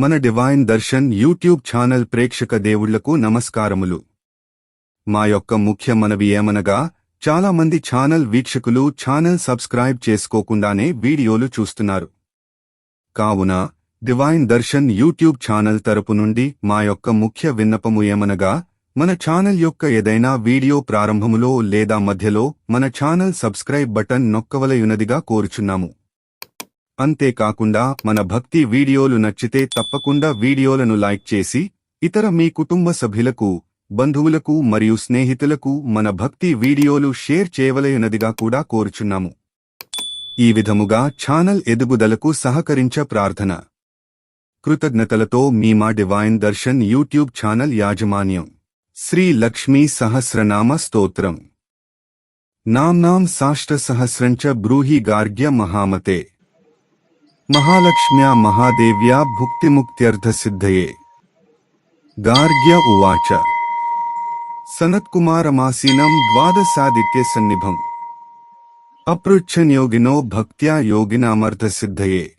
మన divine Darshan YouTube channel ప్రేక్షక దేవుళ్లకు నమస్కారములు. మా యొక్క ముఖ్య మనవి ఏమనగా, చాలా మంది ఛానల్ వీక్షకులు ఛానల్ సబ్స్క్రైబ్ చేసుకోకుండానే వీడియోలు చూస్తున్నారు. కావున డివైన్ దర్శన్ యూట్యూబ్ ఛానల్ తరపు నుండి మా యొక్క ముఖ్య విన్నపము ఏమనగా, మన ఛానల్ యొక్క ఏదైనా వీడియో ప్రారంభములో లేదా మధ్యలో మన ఛానల్ సబ్స్క్రైబ్ బటన్ నొక్కవలయునదిగా కోరుచున్నాము. అంతేకాకుండా మన భక్తి వీడియోలు నచ్చితే తప్పకుండా వీడియోలను లైక్ చేసి ఇతర మీ కుటుంబ సభ్యులకు, బంధువులకు మరియు స్నేహితులకు మన భక్తి వీడియోలు షేర్ చేయవలయునదిగా కూడా కోరుచున్నాము. ఈ విధముగా ఛానల్ ఎదుగుదలకు సహకరించ ప్రార్థన. కృతజ్ఞతలతో మీ మా డివైన్ దర్శన్ యూట్యూబ్ ఛానల్ యాజమాన్యం. శ్రీ లక్ష్మీ సహస్రనామ స్తోత్రం. నామ్నాం సాష్ట సహస్రంచ బ్రూహి గార్గ్య మహామతే. महालक्ष्म्या महादेव्या भुक्तिमुक्त्यर्थसिद्धये. गार्ग्य उवाच. सनत्कुमारमासीनं द्वादशादित्यसन्निभम् अपृच्छन् योगिनो भक्त्या योगिनामर्थसिद्धये.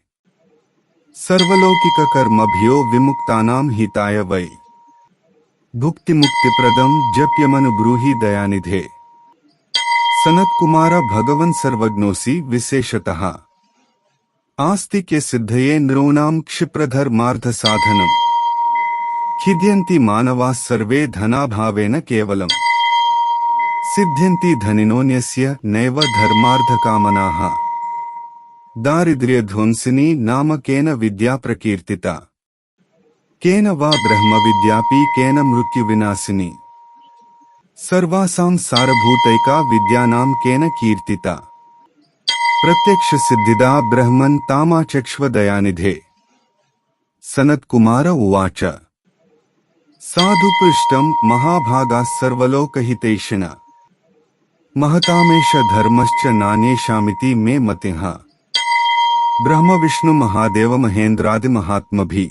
सर्वलौकिककर्मभ्यो विमुक्तानां हिताय वै. भुक्तिमुक्तिप्रदं जप्यमनुब्रूहि दयानिधे. सनत्कुमार भगवन् सर्वज्ञोऽसि विशेषतः. आस्तिक्य सिद्धये नॄणां क्षिप्रधर्मार्थ साधनम्. खिद्यन्ति मानवाः सर्वे धनाभावेन केवलम्. सिद्ध्यन्ति धनिनोऽन्यस्य नैव धर्मार्थकामनाः. दारिद्र्यध्वंसिनी नाम केन विद्या प्रकीर्तिता. केन वा ब्रह्मविद्यापि केन मृत्युविनाशिनी. सर्वासां सारभूतैका विद्यानां केन कीर्तिता. प्रत्यक्ष सिद्धिदा ब्रह्मन् तामाचक्ष्व दयानिधे. सनत्कुमार उवाच. साधुपृष्टं महाभागाः सर्वलोकहितैषिणः. महतामेष धर्मश्च नान्येषामिति मे मतिः. ब्रह्मविष्णुमहादेवमहेन्द्रादिमहात्मभिः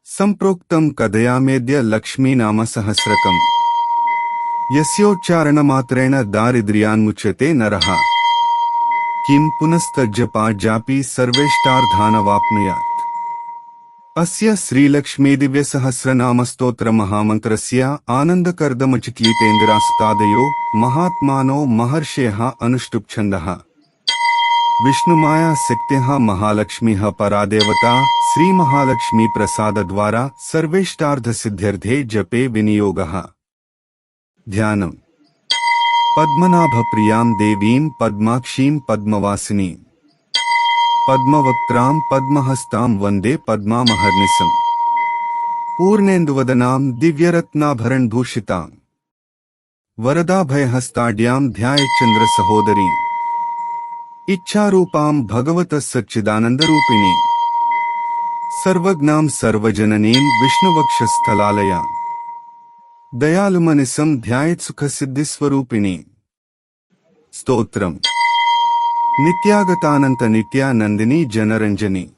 सम्प्रोक्तं कथयाम्यद्य लक्ष्मीनामसहस्रकम्. यस्योच्चारणमात्रेण दारिद्र्यान्मुच्यते नरः. किं पुनस्तज्जपाजापि सर्वेष्टार्थानवाप्नुयात्. अस्य श्रीलक्ष्मीदिव्यसहस्रनामस्तोत्रमहामन्त्रस्य आनन्दकर्दमचिक्लीतेन्द्रास्तादयो महात्मानो महर्षयः अनुष्टुप्छन्दः. विष्णुमायाशक्त्यः महालक्ष्मीः परादेवता श्रीमहालक्ष्मी प्रसादद्वारा सर्वेष्टार्थसिद्ध्यर्थे जपे विनियोगः. ध्यानम्. पद्मनाभप्रियां देवीं पद्माक्षीं पद्मवासिनीं. पद्मवक्त्रां पद्महस्तां वन्दे पद्मामहर्निशम्. पूर्णेन्दुवदनां दिव्यरत्नाभरणभूषितां. वरदाभयहस्ताढ्यां ध्यायेच्चन्द्रसहोदरीम्. इच्छारूपां भगवतः सच्चिदानन्दरूपिणीम्. सर्वज्ञां सर्वजननीं विष्णुवक्षस्थलालयाम्. दयालुमनिसं ध्यायेत्सुखसिद्धिस्वरूपिणी. स्तोत्रम्. नित्यागतानन्त नित्यानन्दिनी जनरञ्जनी.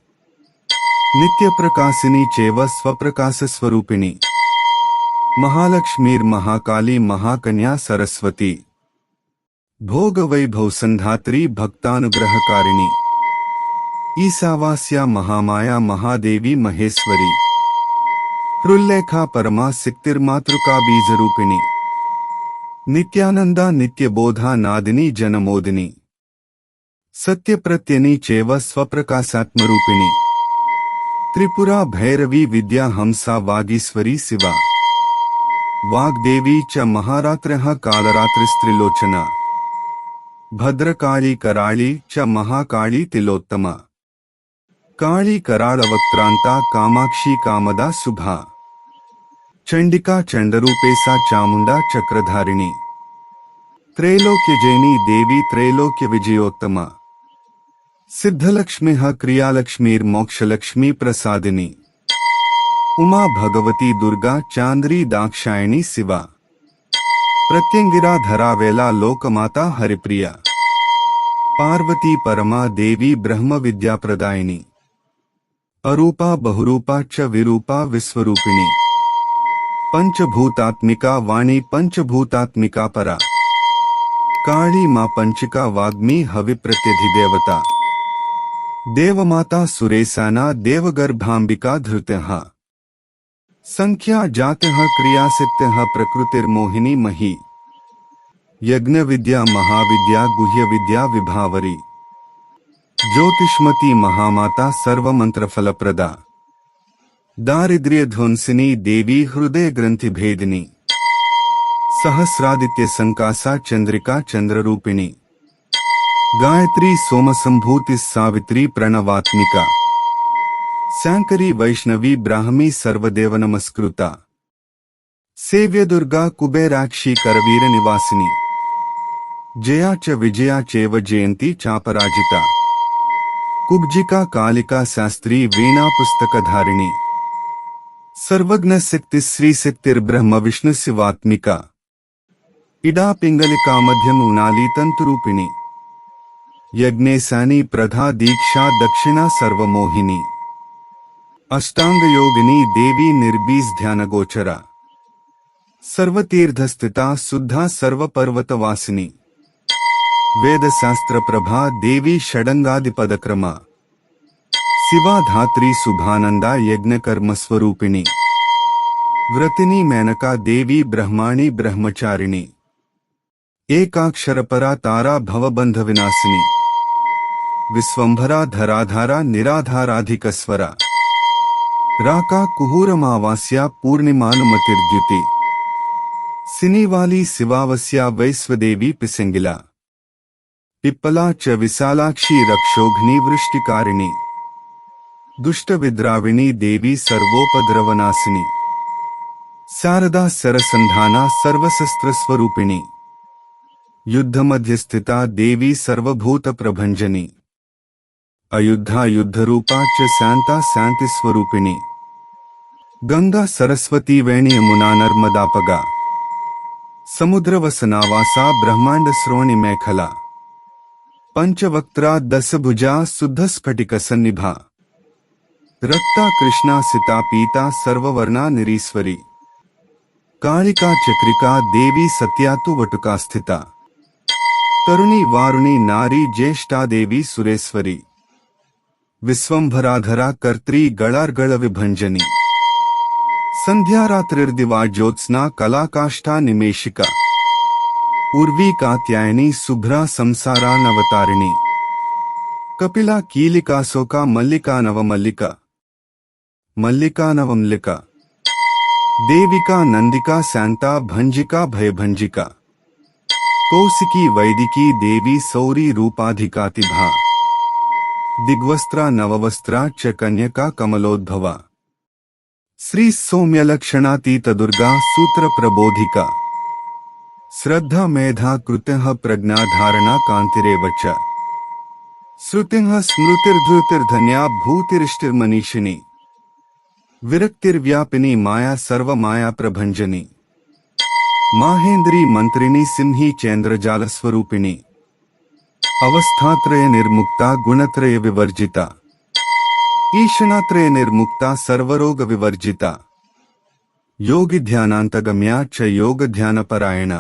नित्यप्रकाशिनी चैव स्वप्रकाशस्वरूपिणी. महालक्ष्मीर्महाकाली महाकन्या सरस्वती. भोगवैभवसन्धात्री भक्तानुग्रहकारिणी. ईशावास्या महामाया महादेवी महेश्वरी. हृल्लेखा परमा सिक्तिर्मातृका बीजरूपिणी. नित्यानंदा नित्यबोधा नादिनी जनमोदिनी. सत्यप्रत्यनी चैव स्वप्रकाशात्मरूपिणी. त्रिपुरा भैरवी विद्या हंसा वागीश्वरी शिवा. वाग्देवी च महारात्रः कालरात्रिस्त्रिलोचना. भद्रकाली कराळी च महाकाली तिलोत्तमा. काली कराळवक्त्रांता कामाक्षी कामदा शुभा. चंडिका चंडरूपेसा चामुंडा चक्रधारिणी. त्रैलोक्यजैनी देवी त्रैलोक्य विजयोत्तमा. सिद्धलक्ष्मीः क्रियालक्ष्मीर्मोक्षलक्ष्मी प्रसादिनी. उमा भगवती दुर्गा चांद्री दाक्षायणी शिवा. प्रत्यंगिरा धरावेला लोकमाता हरिप्रिया. पार्वती परमा देवी ब्रह्म विद्याप्रदायिनी. अरूपा बहुरूपा च विरूपा विश्वरूपिणी. पंचभूतात्मिका वाणी पंचभूतात्मिका परा. काली मां पंचिका वाग्मी हविप्रत्यधिदेवता. देवमाता सुरेशाना देवगर्भाम्बिका धृत्यः संख्या जातः क्रियाशक्त्यः प्रकृतिर्मोहिनी मही यज्ञ विद्या महाविद्या गुह्य विद्या विभावरी ज्योतिष्मती महामाता सर्वमंत्रफलप्रदा दारिद्र्य ध्वंसिनी देवी हृदय ग्रंथि भेदिनी सहस्रादित्य संकासा चंद्रिका चंद्ररूपिणी गायत्री सोमसंभूति सावित्री प्रणवात्मिका शंकरी वैष्णवी ब्राह्मी सर्वदेव नमस्कृता सेव्य दुर्गा कुबेराक्षी करवीर निवासिनी जया च विजया चैव जयंती चापराजिता कुब्जिका कालिका शास्त्री वीणा पुस्तकधारिणी सर्वज्ञ शक्ति श्री शक्तिर्ब्रह्म विष्णु शिवात्मिका इडा पिंगलिका मध्यम उनाली तंतुरूपिणी यज्ञेशानी प्रधा दीक्षा दक्षिणा सर्वमोहिनी अष्टांग योगिनी देवी निर्बीज ध्यान गोचरा सर्वतीर्थस्थिता शुद्धा सर्वपर्वतवासिनी वेद शास्त्र प्रभा देवी षडंगादिपदक्रमा शिवा धात्री शुभानंदा यज्ञ कर्म स्वरूपिणी व्रतिनी मेनका देवी ब्रह्माणी ब्रह्मचारिणी एकाक्षरपरा तारा भवबंध विनाशिनी विश्वंभरा धराधारा निराधाराधिकस्वरा राका कुहूरमावास्या पूर्णिमानुमतिर्द्युति सिनीवाली शिवावस्या वैश्वदेवी पिसिंगिला पिप्पला च विशालाक्षी रक्षोघ्नी वृष्टिकारिणी दुष्टविद्राविणी देवी सर्वोपद्रवनाशिनी शारदा सरसंधाना सर्वशस्त्रस्वरूपिणी युद्धमध्यस्थिता देवी सर्वभूत प्रभंजनी अयुद्धा युद्धरूपा च शांता शांतिस्वरूपिणी गंगा सरस्वती वेणी यमुना नर्मदापगा समुद्रवसनावासा ब्रह्मांड श्रोणि मेखला पंचवक्त्रा दशभुजा शुद्ध स्फटिक सन्निभा रक्ता कृष्णा सिता पीता सर्ववर्णा निरीश्वरी कालिका चक्रिका देवी सत्यातु वटुका स्थिता तरुणी वारुणी नारी ज्येष्ठा देवी सुरेश्वरी विश्वंभराधरा कर्त्री गणार्गण विभंजनी संध्या रात्रिर्दिवा ज्योत्स्ना कलाकाष्ठा निमेशिका उर्वी कात्यायनी शुभ्रा संसारा नवतारिणी कपिला कीलिका शोका मल्लिका नवमल्लिका मल्लिका नवमल्लिका देविका नंदिका शांता भंजिका भयभंजिका कौशिकी वैदिकी देवी सौरी रूपाधिकातिभा दिग्वस्त्रा नववस्त्रा च कन्यका कमलोद्भवा श्री सौम्यलक्षणातीत दुर्गा सूत्र प्रबोधिका श्रद्धा मेधा कृतः प्रज्ञा धारणा कांतिरेव च श्रुतिः स्मृतिर्धृतिर्धन्या भूतिरिष्टिर्मनीषिणी विरक्तिर्व्यापिनी माया सर्वमाया प्रभंजनी माहेन्द्री मंत्रिणी सिंही चेन्द्रजाल स्वरूपिणी अवस्थात्रय निर्मुक्ता गुणत्रय विवर्जिता ईशनात्रय निर्मुक्ता सर्वरोग विवर्जिता योगी ध्यानांतगम्या च योग ध्यान परायणा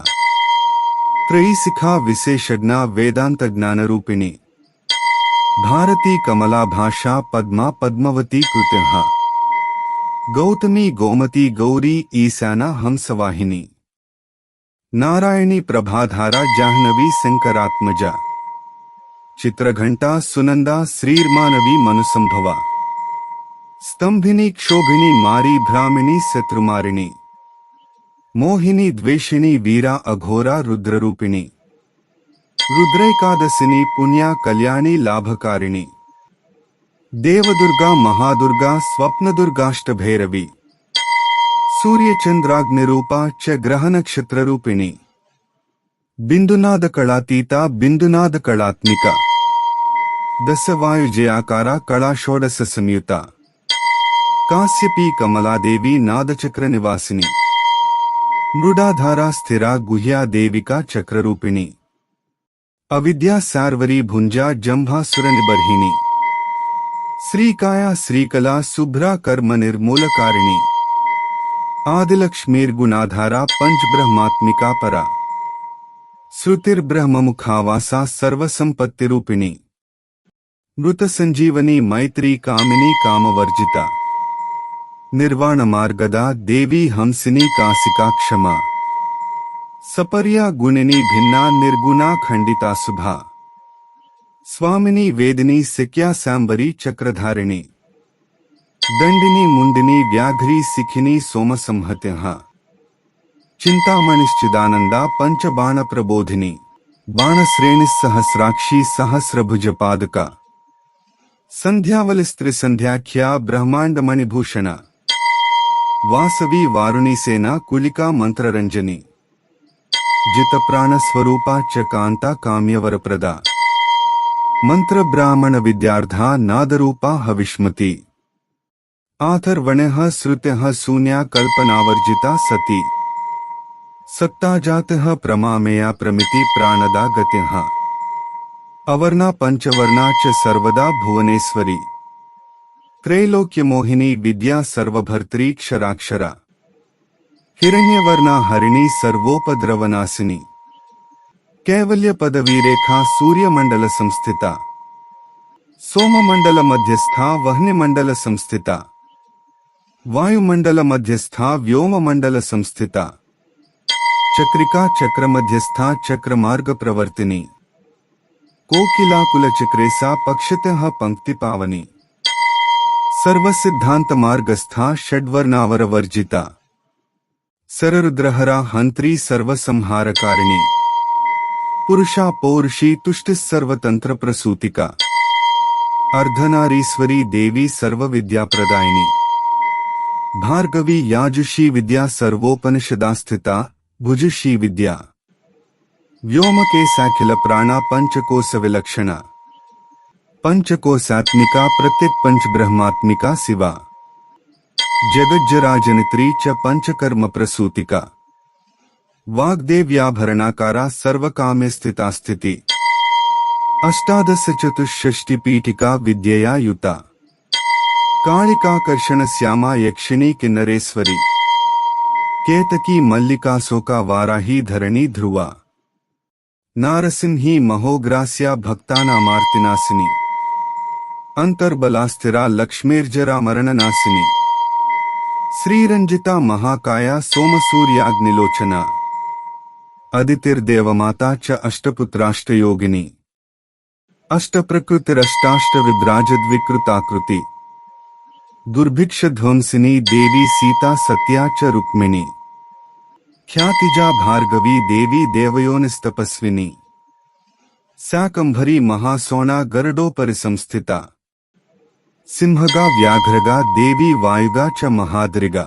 त्रयीशिखा विशेषज्ञा वेदांत ज्ञान रूपिणी भारती कमला भाषा पद्मा पद्मवती कृतिः गौतमी गोमती गौरी ईशाना हंसवाहिनी नारायणी प्रभाधारा जाह्नवी शंकरात्मजा चित्रघंटा सुनंदा श्रीर्मानवी मनुसंभवा स्तंभिनी क्षोभिनी मारी भ्रामिणी शत्रुमारिणी मोहिनी द्वेषिणी वीरा अघोरा रुद्ररूपिणी रुद्रैकादशिनी पुण्या कल्याणी लाभकारिणी देवदुर्गा महादुर्गा स्वप्नदुर्गाष्टभैरवी सूर्यचंद्राग्निरूपा च ग्रहनक्षत्ररूपिणी बिंदुनाद कलातीता बिंदुनाद कलात्मिका दशवायुजयाकारा कला षोडश संयुता काश्यपी कमला देवी नादचक्र निवासिनी मृडाधारा स्थिरा गुह्या देविका चक्ररूपिणी अविद्या सार्वरी भुंजा जंभासुर निबर्हिणी श्रीकाया श्रीकला शुभ्रा कर्म निर्मूलकारिणी आदिलक्ष्मीर्गुणाधारा पंचब्रह्मात्मिका परा श्रुतिर्ब्रह्ममुखावासा सर्वसंपत्तिरूपिणी మృత సంజీవని మైత్రీ కామిని కామవర్జిత నిర్వాణ మార్గద దేవీ హంసిని కాశికా క్షమా సపర్యా గుణిని భిన్నా నిర్గుణా ఖండితా శుభా స్వామిని వేదిని శక్యా శాంబరి చక్రధారిణి దండిని ముందిని వ్యాఘ్రీ శిఖిని సోమసంహత్యః చింతామణిశ్చిదానంద పంచబాణ ప్రబోధిని బాణశ్రేణిస్సహస్రాక్షి సహస్రభుజ పాదుక సంధ్యావలిస్త్రిసంధ్యాఖ్యా బ్రహ్మాండమణిభూషణ వాసవి వారుణీసేన కులికా మంత్రరంజని జితప్రాణస్వరూపా చ కాంతా కామ్యవరప్రద మంత్రబ్రాహ్మణ విద్యార్థా నాదరూపా హవిష్మతి ఆథర్వణః శ్రుత్యః శూన్యా కల్పనావర్జితా సతి సత్తాజాతః ప్రమామేయా ప్రమితి ప్రాణదా గతిః అవర్ణా పంచవర్ణా చ సర్వదా భువనేశ్వరి త్రైలోక్యమోహిని విద్యా సర్వభర్త్రీ క్షరాక్షర హిరణ్యవర్ణా హరిణి సర్వోపద్రవనాశిని కైవల్య పదవీరేఖా సూర్యమండల సంస్థిత సోమమండల మధ్యస్థా వహ్నిమండల సంస్థిత వాయుమండల మధ్యస్థా వ్యోమమండల సంస్థిత చక్రికా చక్రమధ్యస్థా చక్రమార్గ ప్రవర్తిని కోకిలాకుల చక్రేసా పక్షితః పంక్తిపావని సర్వసిద్ధాంత మార్గస్థా షడ్వర్ణావరవర్జిత శరరుద్రహరా హంత్రీ సర్వసంహారకారిణి పురుషా పౌరుషీ తుష్టిస్సర్వతంత్ర ప్రసూతిక అర్ధనారీశ్వరీ దేవీ సర్వవిద్యాప్రదాయిని భార్గవి యాజుషీ విద్యా సర్వోపనిషదాస్థిత భుజుషీ విద్యా వ్యోమకేశాఖిల ప్రాణ పంచకోశ విలక్షణ పంచకోశాత్మికా ప్రత్యక్ పంచ బ్రహ్మాత్మికా శివ జగజ్జరాజనిత్రీ చ పంచకర్మ ప్రసూతిక వాగ్దేవ్యాభరణాకారా సర్వకామ్య స్థితాస్థితి అష్టాదశ చతుషష్టి పీఠికా విద్యయా యుత కాళికాకర్షణ శ్యామా యక్షిణీ కిన్నరేశ్వరి కేతకీ మల్లికాశోకా వారాహీ ధరణీ ధ్రువ నారసింహీ మహోగ్రాస్యా భక్తానామార్తినాశిని అంతర్బలాస్థిరా లక్ష్మీర్జరా మరణనాశిని శ్రీరంజితా మహాకాయ సోమసూర్యాగ్నిలోచన అదితిర్దేవమాతా చ అష్టపుత్రాష్టయోగిని అష్టప్రకృతిరష్టాష్టవిభ్రాజద్వికృతాకృతి దుర్భిక్షధ్వంసిని దేవీ సీతా సత్యా చ రుక్మిణి ఖ్యాతిజా భార్గవీ దేవీ దేవయోనిస్తపస్విని శాకంభరీ మహాసోనా గరుడోపరి సంస్థిత సింహగా వ్యాఘ్రగా దేవీ వాయుగా చ మహాద్రిగా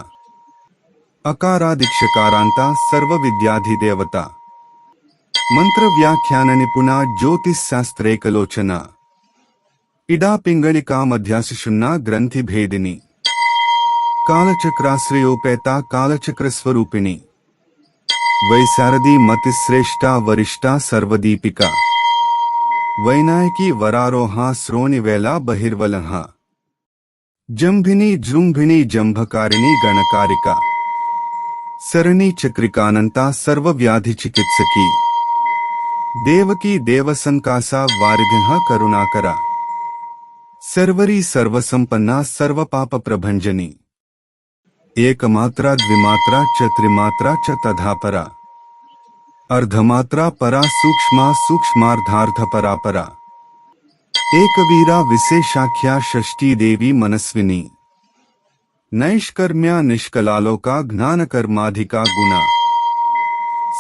అకారాదిక్షకారాంత సర్వవిద్యాధిదేవత మంత్రవ్యాఖ్యాన నిపుణా జ్యోతిశాస్త్రైకలోచన ఇడా పింగళికా మధ్యాశిషున్నా గ్రంథిభేదిని కాలచక్రాశ్రయోపేత కాలచక్రస్వరూపిణి వైశారదీ మతిశ్రేష్టా వరిష్టా సర్వదీపిక వైనాయకీ వరారోహా శ్రోణివేళా బహిర్వలః జంభిని జృంభిణి జంభకారిణి గణకారిక సరణీ చక్రికానంతా సర్వవ్యాధి చికిత్సకి దేవకీ దేవసంకాసా వారిధిః కరుణాకర సర్వరీ సర్వసంపన్నా సర్వపాప ప్రభంజని ఏకమాత్రా ద్విమాత్రా చ త్రిమాత్రా చ తథాపరా అర్ధమాత్రా పరా సూక్ష్మా సూక్ష్మార్ధార్థపరాపరా ఏకవీరా విశేషాఖ్యా షష్ఠీదేవి మనస్విని నైష్కర్మ్యా నిష్కలాలోకా జ్ఞానకర్మాధికా గుణ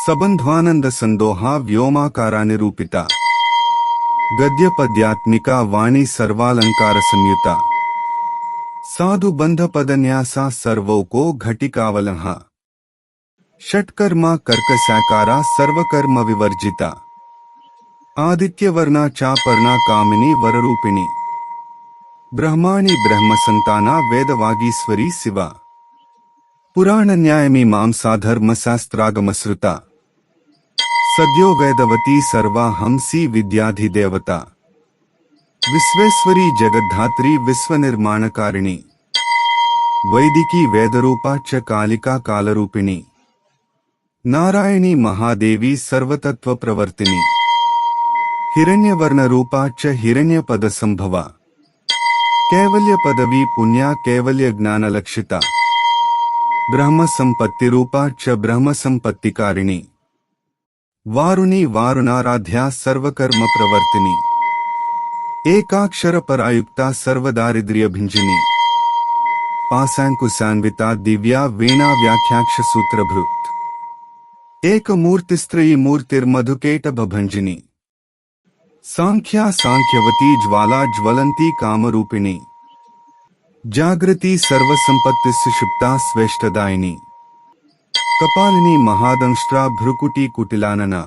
సబంధ్వానంద సందోహా వ్యోమాకారా నిరూపిత గద్యపద్యాత్మికా వాణి సర్వాలంకార సంయుత సాధు బంధ పదన్యాసా సర్వౌకో ఘటికావలః షట్కర్మా కర్కశాకారా సర్వకర్మ వివర్జిత ఆదిత్యవర్ణా చాపర్ణా కామిని వరరూపిణి బ్రహ్మాణి బ్రహ్మసంతానా వేదవాగీశ్వరీ శివ పురాణన్యాయమీమాంసాధర్మశాస్త్రాగమశ్రుత సద్యో వేదవతీ సర్వా హంసీ విద్యాధిదేవత విశ్వేశ్వరీ జగద్ధాత్రీ విశ్వనిర్మాణకారిణి వైదికీ వేదరూపా చ కాళికా కాలరూపిణి నారాయణీ మహాదేవి సర్వతత్వ ప్రవర్తిని हिरण्यवर्णरूपा च हिरण्यपदसंभवा कैवल्यपदवी पुण्या कैवल्यज्ञानलक्षिता ब्रह्मसंपत्तिरूपा च ब्रह्मसंपत्तिकारिणी वारुणी वारुणाराध्या सर्वकर्मप्रवर्तिनी एकाक्षरपरायुक्ता सर्वदारिद्र्यभिञ्जिनी पाशाङ्कुशान्विता दिव्या वीणा व्याख्याक्षसूत्रभृत् एकमूर्तिस्त्रयी मूर्तिर्मधुकेटभभञ्जिनी सांख्या सांख्यवती ज्वाला ज्वलंती कामरूपिणी जागृति सर्वसंपत्तिसुषुप्ता स्वेष्टदायिनी कपालिनी महादंष्ट्रा भ्रुकुटी कुटिलानना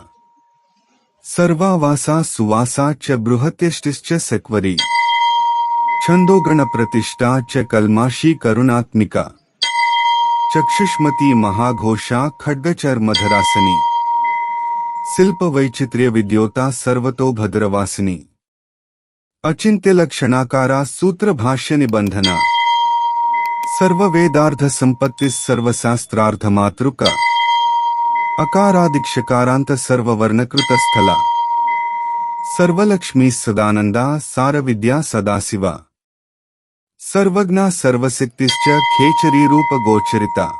सर्वावासा सुवासा च बृहत्यष्टिश्च सक्वरी छंदोगणप्रतिष्ठा च कल्माशी करुणात्मिका चक्षुष्मती महाघोषा खड्गचर्मधरासनी शिल्प वैचित्र्य विद्योता सर्वतो भद्रवासिनी अचिंत्य लक्षणाकारा सूत्र भाष्य निबंधना सर्ववेदार्थ संपत्ति सर्वशास्त्रार्थ मातृका अकारादिक्षकारांत सर्ववर्णकृत स्थला सर्वलक्ष्मी सदानंदा सार विद्या सदाशिवा सर्वज्ञा सर्वशक्तिश्च खेचरी रूप गोचरिता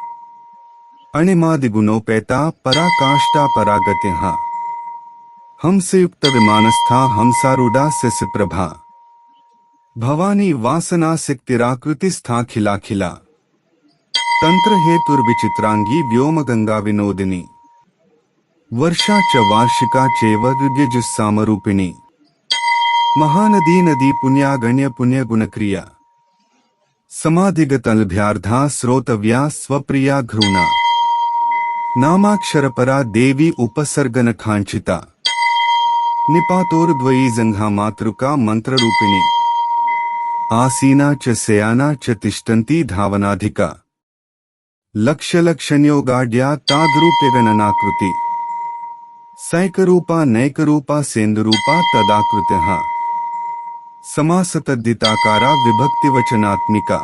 अणिमादिगुणोपेता पराकाष्ठा परागतिः हंसयुक्त विमानस्था हंसारूढ़ा शशिप्रभा भवानी वासना शक्तिराकृतिस्थाखिलाखिला तंत्र हेतुर्विचित्रांगी व्योमगंगा विनोदिनी वर्षा च वार्षिका चैव ऋग्यजुस्सामरूपिणी महानदी नदी पुण्यागण्य पुण्य गुणक्रिया समाधिगतलभ्यार्धा श्रोतव्या स्वप्रिया घृणा नामाक्षरपरा देवी उपसर्गन खांचिता निपातोर्द्वयी जंघा मातृका मंत्ररूपिणी आसीना च शयाना च तिष्ठन्ती धावनाधिका लक्ष्यलक्षण्योगाढ्या ताद्रूप्यगणनाकृति सैकरूपा नैकरूपा सेन्दुरूपा तदाकृत्यः समासतद्धिताकारा विभक्तिवचनात्मिका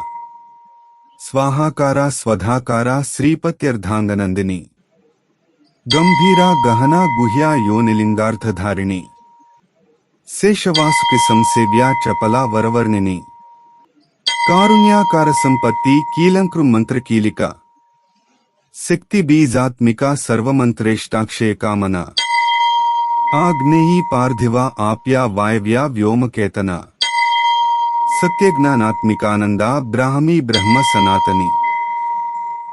स्वाहाकारा स्वधाकारा श्रीपत्यर्धांगनंदिनी गंभीरा गहना गुह्या योनिलिंगार्थधारिणी शेषवासुकी संसेव्या चपला वरवर्णिनी कारुण्याकार संपत्ति कीलंकृ मंत्र कीलिका शक्ति बीजात्मिका सर्वमंत्रेष्टाक्षय कामना आग्नेयी पार्थिवा आप्या वायव्या व्योमकेतना सत्यज्ञानात्मिकानंदा ब्राह्मी ब्रह्म सनातनी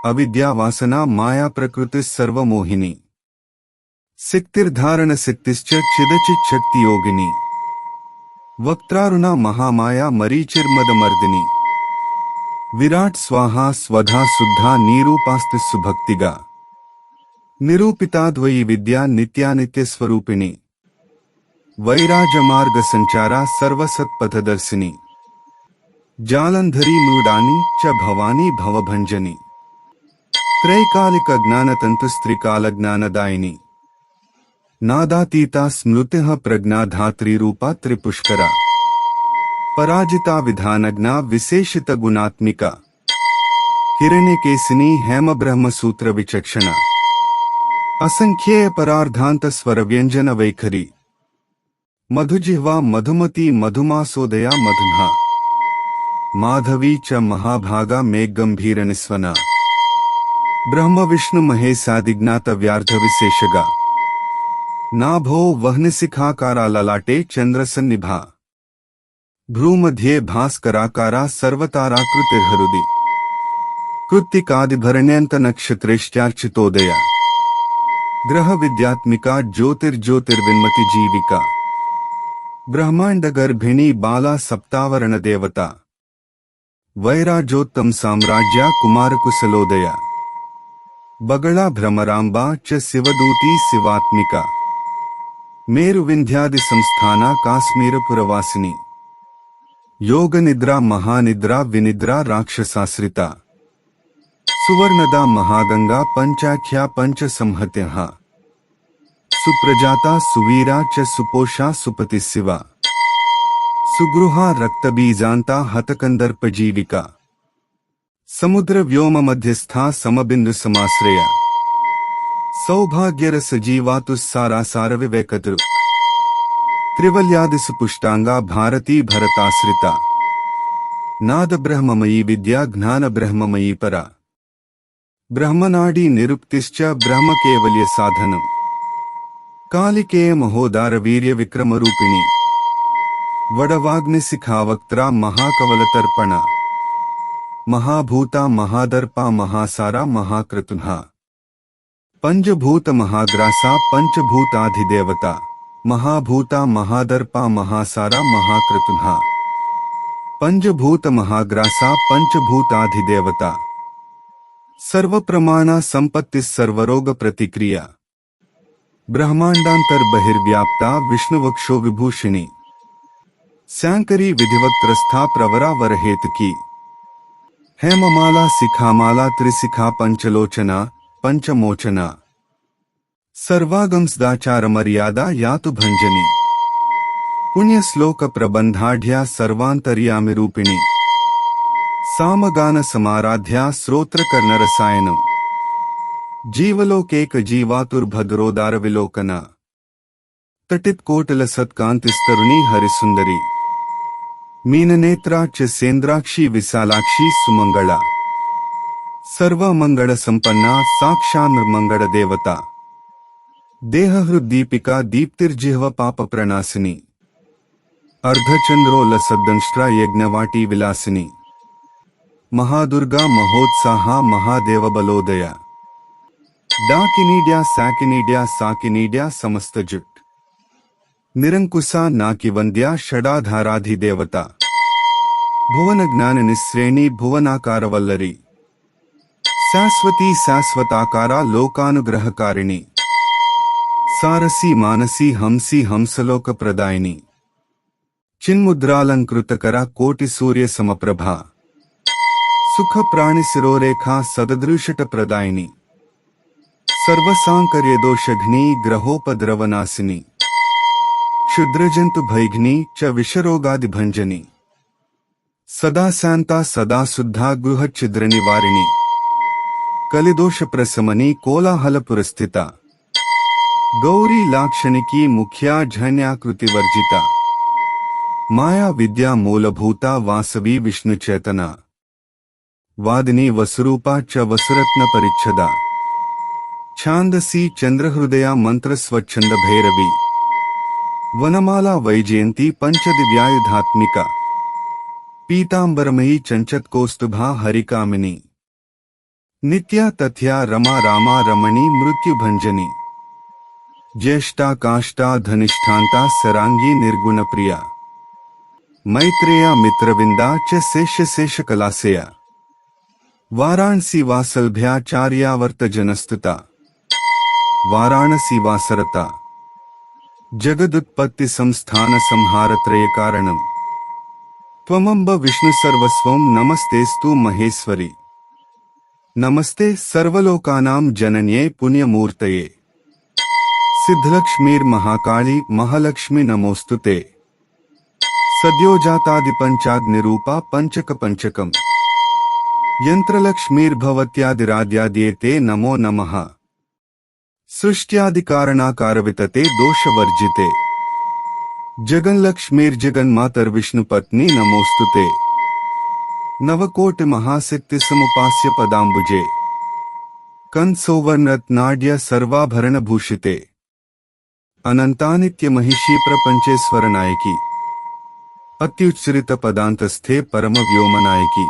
अविद्या वासना माया प्रकृति सर्वमोहिनी सिक्तिर्धारण सिक्तिश्च चिदचित् शक्ति योगिनी वक्त्रारुणा महामाया मरीचिर्मदमर्दिनी विराट स्वाहा स्वधा शुद्धा निरूपास्ति सुभक्तिगा निरूपिताद्वयी विद्या नित्यानित्य स्वरूपिणी वैराजमार्ग संचारा सर्वसत्पथदर्शिनी जालंधरी मृडानी च भवानी भवभंजनी त्रैकालिक ज्ञानतंतुस्त्रिकाल ज्ञानदायिनी नादातीता स्मृतिः प्रज्ञाधात्री रूपा त्रिपुष्करा पराजिता विधानज्ञा विशेषित गुणात्मिका हिरण्यकेशिनी हेम ब्रह्म सूत्र विचक्षणा असंख्येय परार्धांत स्वर व्यंजन वैखरी मधुजिह्वा मधुमती मधुमासोदया मधुना माधवी च महाभागा मेघगंभीर निस्वना ब्रह्म विष्णु महेशादिज्ञात व्यार्ध विशेषगा नाभो वह्निशिखाकारा ललाटे चंद्रसन्निभा भ्रूमध्ये भास्कराकारा सर्वताराकृतिर्हृदि कृत्तिकादिभरण्यंत नक्षत्रेश्चार्चितोदया ग्रह विद्यात्मिका ज्योतिर्ज्योतिर्विन्मति जीविका ब्रह्मांड गर्भिणी बाला सप्तावरण देवता वैराजोत्तम साम्राज्या कुमार कुशलोदया बगला भ्रमरांबा च शिवदूती शिवात्मिका मेरु विंध्यादि संस्थाना काश्मीर पुरवासिनी योग निद्रा महानिद्रा विनिद्रा राक्षसाश्रिता सुवर्णदा महागंगा पंचाख्या पंच संहत्यः सुप्रजाता सुवीरा च सुपोषा सुपतिशिवा सुगृहा रक्तबीजांता हतकंदर्पजीविका समुद्र व्योम मध्यस्था समबिंदु समाश्रया सौभाग्यरस जीवातुस्सारासार विवेकतृ త్రివల్యాదిసు పుష్టాంగా భారతీ భరతాశ్రిత నాద బ్రహ్మమయీ విద్యా జ్ఞాన బ్రహ్మమయీ పర బ్రహ్మనాడీ నిరుక్తిశ్చ బ్రహ్మ కేవల్య సాధనం కాళికేయ మహోదార వీర్య విక్రమరూపిణి వడవాగ్నిశిఖావక్త్రా మహాకవలతర్పణ మహాభూత మహాదర్ప మహాసారా మహాక్రతుః పంచభూత మహాగ్రాస పంచభూతాధిదేవత మహాభూత మహాదర్ప మహాసారా మహాక్రతుః పంచభూత మహాగ్రాస పంచభూతాధిదేవత సర్వప్రమాణ సంపత్తి సర్వరోగ ప్రతిక్రియ బ్రహ్మాండాంతర్బహిర్వ్యాప్త విష్ణువక్షో విభూషిణి శాంకరీ విధివక్త్రస్థా ప్రవరా వరహేతుకి हेममाला शिखामाला त्रिशिखा पंचलोचना पंचमोचना सर्वागम सदाचार मर्यादा यातु भंजनी पुण्यश्लोक प्रबंधाढ्या सर्वांतर्यामि रूपिणी सामगान समाराध्या श्रोत्रकर्ण रसायनम जीवलोकेक जीवातुर्भद्रोदार विलोकना तटित कोटल सत्कांतिस्तरुणी हरिसुंदरी मीननेत्रा च सेन्द्राक्षी विशालाक्षी सुमंगला सर्वमंगल संपन्ना साक्षान्मंगल देवता देहहृद्दीपिका दीप्तिर्जिह्व पाप प्रणासिनी अर्धचंद्रोलसद्दंष्ट्रा यज्ञवाटी विलासिनी महादुर्गा महोत्साहा महादेव बलोदया डाकिनीड्या साकिनीड्या समस्त जुट निरंकुशा नाकी वंद्या षडाधाराधिदेवता भुवन ज्ञान निश्रेणी भुवनाकार वल्लरी शाश्वती शाश्वताकारा लोकानुग्रहकारिणी सारसी मानसी हंसी हंसलोक प्रदायिनी चिन्मुद्रालंकृतकरा कोटि सूर्य समप्रभा सुख प्राणि शिरोरेखा सददृशट प्रदायिनी सर्वसांकर्य दोषघ्नी ग्रहोपद्रवनाशिनी क्षुद्रजंतु भैघ्नी च विषरोगादि भंजनी सदा शांता सदा शुद्धा गृह छिद्र निवारिणी कलिदोष प्रशमनी कोलाहल पुरस्थिता गौरी लाक्षणिकी मुख्या झन्याकृति वर्जिता माया विद्या मूलभूता वासवी विष्णु चेतना वादिनी वसुरूपा च वसुरत्न परिच्छदा छांदसी चंद्रहृदया मंत्र स्वच्छंद भैरवी वनमाला वैजयंती पंचदिव्यायुधात्मिका पीतांबरमयी चंचत्कौस्तुभा हरिकामिनी नित्या तथ्या रमा रामा रमणी मृत्युभंजनी ज्येष्ठा काष्ठा धनिष्ठांता सरांगी निर्गुण प्रिया मैत्रेया मित्रविंदा च शेष कलासेया वाराणसी वासल्भ्याचार्यावर्त जनस्तुता वाराणसी वासरता जगदुत्पत्ति संस्थान संहार त्रय कारणम त्वमंब विष्णु सर्वस्वं नमस्तेस्तु महेश्वरी नमस्ते सर्वलोकानां जनन्ये पुण्यमूर्तये सिद्धलक्ष्मीर्महाकाली महालक्ष्मी नमोस्तुते सद्योजातादिपंचाग्निरूपा पंचक पंचकम यंत्रलक्ष्मीर्भवत्यादिराद्याद्येते नमो नमः सृष्ट्यादिकारणाकारवितते दोषवर्जिते जगन्लक्ष्मीर्जगन्मातर्विष्णुपत्नी नमोस्तुते नवकोटि महाशक्ति समुपास्य पदाम्बुजे कंसौवर्णरत्नाढ्य सर्वाभरण भूषिते अनंतानित्य महिषी प्रपंचेश्वर नायकी अत्युच्चरित पदांतस्थे परम व्योम नायकी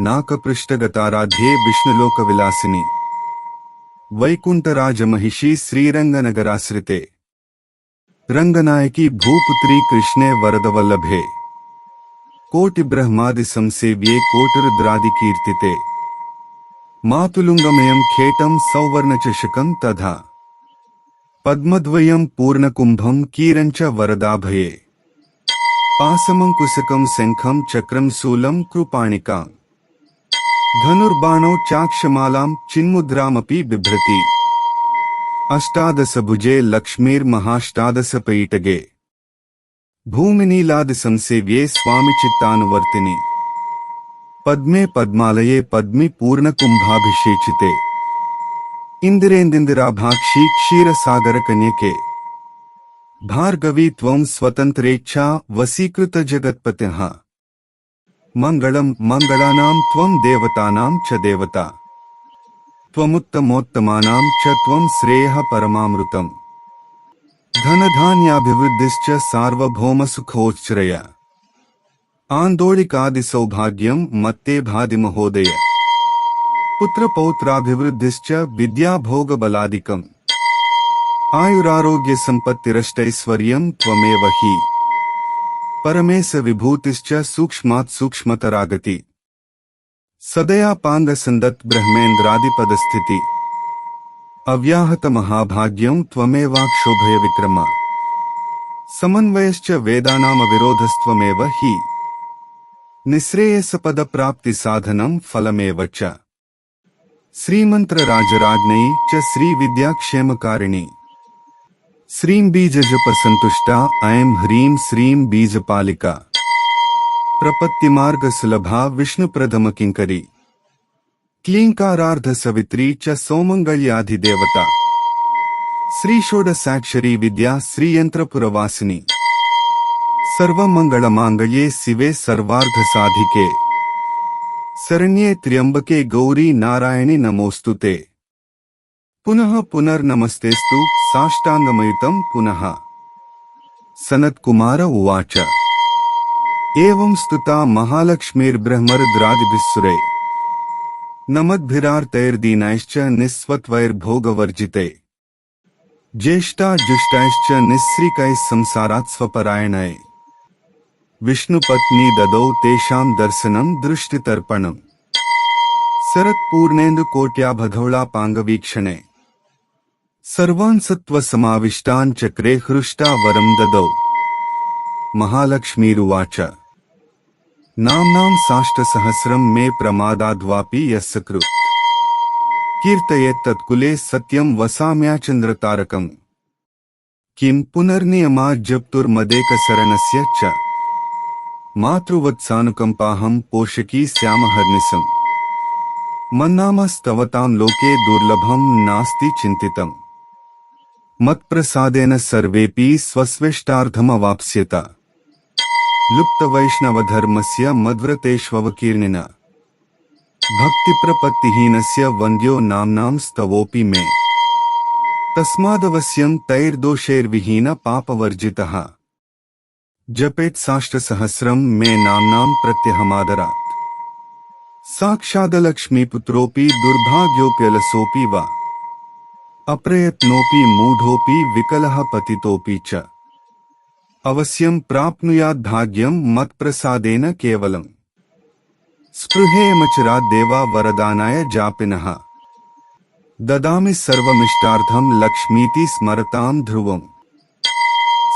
नाकपृष्ठगताराध्ये विष्णुलोक विलासिनी वैकुंठराज महिषी श्रीरंगनगराश्रिते रंगनायकी भूपुत्री कृष्णे वरदवल्लभे कोटि ब्रह्मादि संसेव्ये कोटिरुद्रादि कीर्तिते मातुलुंगमयं खेटं सौवर्णचषकं तथा पद्मद्वयं पूर्णकुंभं कीरञ्च वरदाभये पासमंकुशकं शंखं चक्रं शूलं कृपाणिकां धनुर्बाणौ चाक्षमालां चिन्मुद्रामपि बिभ्रति अष्टादशभुजे लक्ष्मीर्महाष्टादशपीठगे भूमिनीलादि संसेव्ये स्वामी चित्तानुवर्तिनि पद्मे पद्मालये पद्मी पूर्णकुंभाभिषेचिते इंदिरेंदिराभाक्षी क्षीरसागर कन्यके भार्गवी त्वं स्वतन्त्रेच्छा वसीकृतजगत्पतिः मङ्गलं मङ्गलानां त्वं देवतानां च देवता त्वमुत्तमोत्तमानां च त्वं श्रेयः परमामृतम् धनधान्याभिवृद्धिश्च सार्वभौमसुखोच्चरय आन्दोलिकादिसौभाग्यं मत्ते भाति महोदय पुत्रपौत्राभिवृद्धिश्च विद्याभोगबलादिकम् आयुरारोग्यसम्पत्तिरष्टैश्वर्यं त्वमेव हि परमेश विभूतिश्च सूक्ष्मात् सूक्ष्मतरागति सदया पाङ्गसन्दत् ब्रह्मेन्द्रादिपदस्थिति अव्याहत महाभाग्यं त्वमेवाक्षोभय विक्रम समन्वयश्च वेदानामविरोधस्त्वमेव हि निःश्रेयसपदप्राप्तिसाधनं फलमेव च श्रीमन्त्रराजराज्ञी च श्रीविद्याक्षेमकारिणी श्रीं बीजजपसन्तुष्टा ऐं ह्रीं श्रीं बीजपालिका प्रपत्तिमार्गसुलभा विष्णुप्रथमकिङ्करी क्लीङ्कारार्धसवित्री च सौमङ्गल्याधिदेवता श्रीषोडशाक्षरी विद्या श्रीयन्त्रपुरवासिनी सर्वमङ्गलमाङ्गल्ये शिवे सर्वार्धसाधिके शरण्ये त्र्यम्बके गौरी नारायणि नमोऽस्तुते पुनः पुनर्नमस्तेस्तु साष्टाङ्गमयुतं पुनः सनत्कुमार उवाच एवं स्तुता महालक्ष्मीर्ब्रह्मरुद्रादिभिः सुरे नमद्भिरार्तैर्दीनैश्च निःस्वत्वैर्भोगवर्जिते ज्येष्ठाजुष्टैश्च निःस्त्रीकैः संसारात् स्वपरायणै विष्णुपत्नी ददौ तेषां दर्शनं दृष्टितर्पणम् शरत्पूर्णेन्दुकोट्याभधौलापाङ्गवीक्षणे सर्वान् सत्त्वसमाविष्टान् चक्रे हृष्टा वरं ददौ महालक्ष्मीरुवाच नाम्नां साष्टसहस्रं मे प्रमादाद्वापि यस्य कृत् कीर्तयेत् तत्कुले सत्यं वसाम्याचन्द्रतारकम् किं पुनर्नियमाज्जप्तुर्मदेकशरणस्य च मातृवत्सानुकम्पाहं पोषकी स्यामहर्निशम् मन्नामस्तवतां लोके दुर्लभं नास्ति चिन्तितम् मत्प्रसादेन सर्वेऽपि स्वस्वेष्टार्थमवाप्स्यत लुप्तवैष्णवधर्मस्य मद्व्रतेष्ववकीर्णिन भक्तिप्रपत्तिहीनस्य वन्द्यो नाम्नां स्तवोऽपि मे तस्मादवश्यं तैर्दोषैर्विहीन पापवर्जितः जपेत् साष्टसहस्रं मे नाम्नां प्रत्यहमादरात् साक्षादलक्ष्मीपुत्रोऽपि दुर्भाग्योऽप्यलसोऽपि वा अप्रयत्नोऽपि मूढोऽपि विकलः पतितोऽपि च अवश्यं प्राप्नुयात् भाग्यं मत्प्रसादेन केवलम् स्पृहेयमचराद्देवा वरदानाय जापिनः ददामि सर्वमिष्टार्थं लक्ष्मीति स्मरतां ध्रुवम्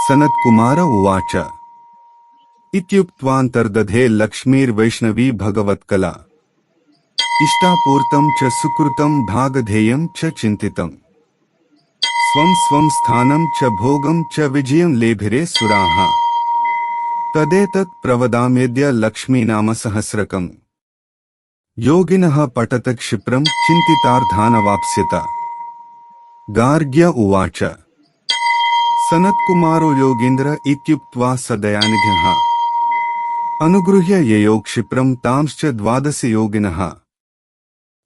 सनत्कुमार उवाच इत्युक्त्वान्तर्दधे लक्ष्मीर्वैष्णवी भगवत्कला इष्टापूर्तं च सुकृतं भागधेयं च चिन्तितम् स्वं स्वं स्थानं च भोगं च विजयं लेभिरे सुराः तदेतत् प्रवदाम्यद्य लक्ष्मीनामसहस्रकम् योगिनः पठत क्षिप्रं चिन्तितार्थानवाप्स्यत गार्ग्य उवाच सनत्कुमारो योगीन्द्र इत्युक्त्वा स दयानिधिः अनुगृह्य ययौ क्षिप्रं तांश्च 12 योगिनः